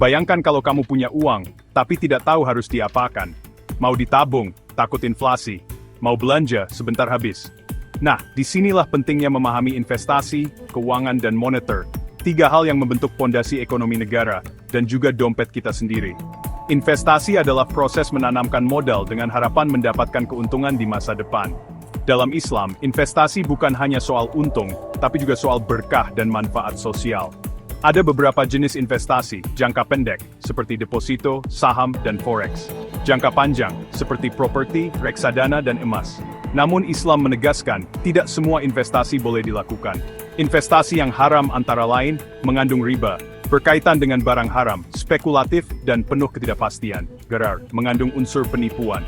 Bayangkan kalau kamu punya uang, tapi tidak tahu harus diapakan. Mau ditabung, takut inflasi. Mau belanja, sebentar habis. Nah, disinilah pentingnya memahami investasi, keuangan dan moneter. 3 hal yang membentuk pondasi ekonomi negara, dan juga dompet kita sendiri. Investasi adalah proses menanamkan modal dengan harapan mendapatkan keuntungan di masa depan. Dalam Islam, investasi bukan hanya soal untung, tapi juga soal berkah dan manfaat sosial. Ada beberapa jenis investasi, jangka pendek, seperti deposito, saham, dan forex. Jangka panjang, seperti properti, reksadana, dan emas. Namun Islam menegaskan, tidak semua investasi boleh dilakukan. Investasi yang haram antara lain, mengandung riba, berkaitan dengan barang haram, spekulatif, dan penuh ketidakpastian, gerar, mengandung unsur penipuan.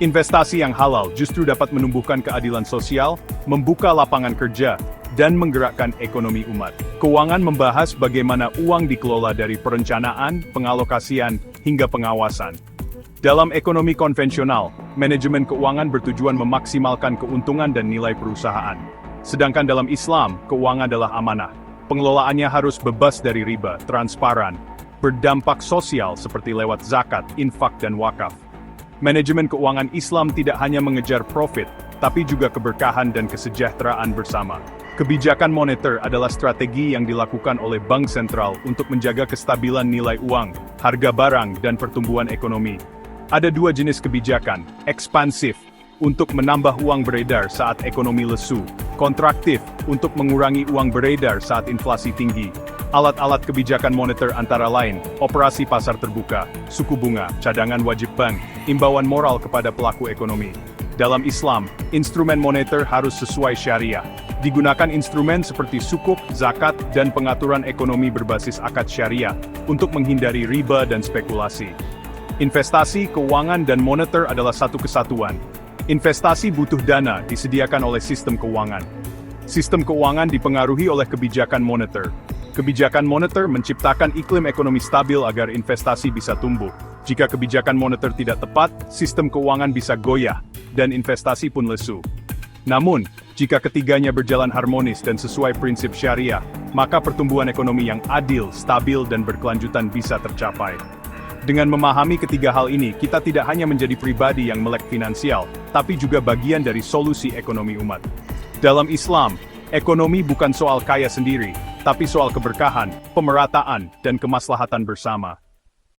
Investasi yang halal justru dapat menumbuhkan keadilan sosial, membuka lapangan kerja, dan menggerakkan ekonomi umat. Keuangan membahas bagaimana uang dikelola dari perencanaan, pengalokasian, hingga pengawasan. Dalam ekonomi konvensional, manajemen keuangan bertujuan memaksimalkan keuntungan dan nilai perusahaan. Sedangkan dalam Islam, keuangan adalah amanah. Pengelolaannya harus bebas dari riba, transparan, berdampak sosial seperti lewat zakat, infak, dan wakaf. Manajemen keuangan Islam tidak hanya mengejar profit, tapi juga keberkahan dan kesejahteraan bersama. Kebijakan moneter adalah strategi yang dilakukan oleh bank sentral untuk menjaga kestabilan nilai uang, harga barang, dan pertumbuhan ekonomi. Ada 2 jenis kebijakan, ekspansif, untuk menambah uang beredar saat ekonomi lesu, kontraktif, untuk mengurangi uang beredar saat inflasi tinggi. Alat-alat kebijakan moneter antara lain, operasi pasar terbuka, suku bunga, cadangan wajib bank, imbauan moral kepada pelaku ekonomi. Dalam Islam, instrumen moneter harus sesuai syariah. Digunakan instrumen seperti sukuk, zakat, dan pengaturan ekonomi berbasis akad syariah untuk menghindari riba dan spekulasi. Investasi, keuangan, dan moneter adalah satu kesatuan. Investasi butuh dana disediakan oleh sistem keuangan. Sistem keuangan dipengaruhi oleh kebijakan moneter. Kebijakan moneter menciptakan iklim ekonomi stabil agar investasi bisa tumbuh. Jika kebijakan moneter tidak tepat, sistem keuangan bisa goyah, dan investasi pun lesu. Namun, jika ketiganya berjalan harmonis dan sesuai prinsip syariah, maka pertumbuhan ekonomi yang adil, stabil, dan berkelanjutan bisa tercapai. Dengan memahami ketiga hal ini, kita tidak hanya menjadi pribadi yang melek finansial, tapi juga bagian dari solusi ekonomi umat. Dalam Islam, ekonomi bukan soal kaya sendiri, tapi soal keberkahan, pemerataan, dan kemaslahatan bersama.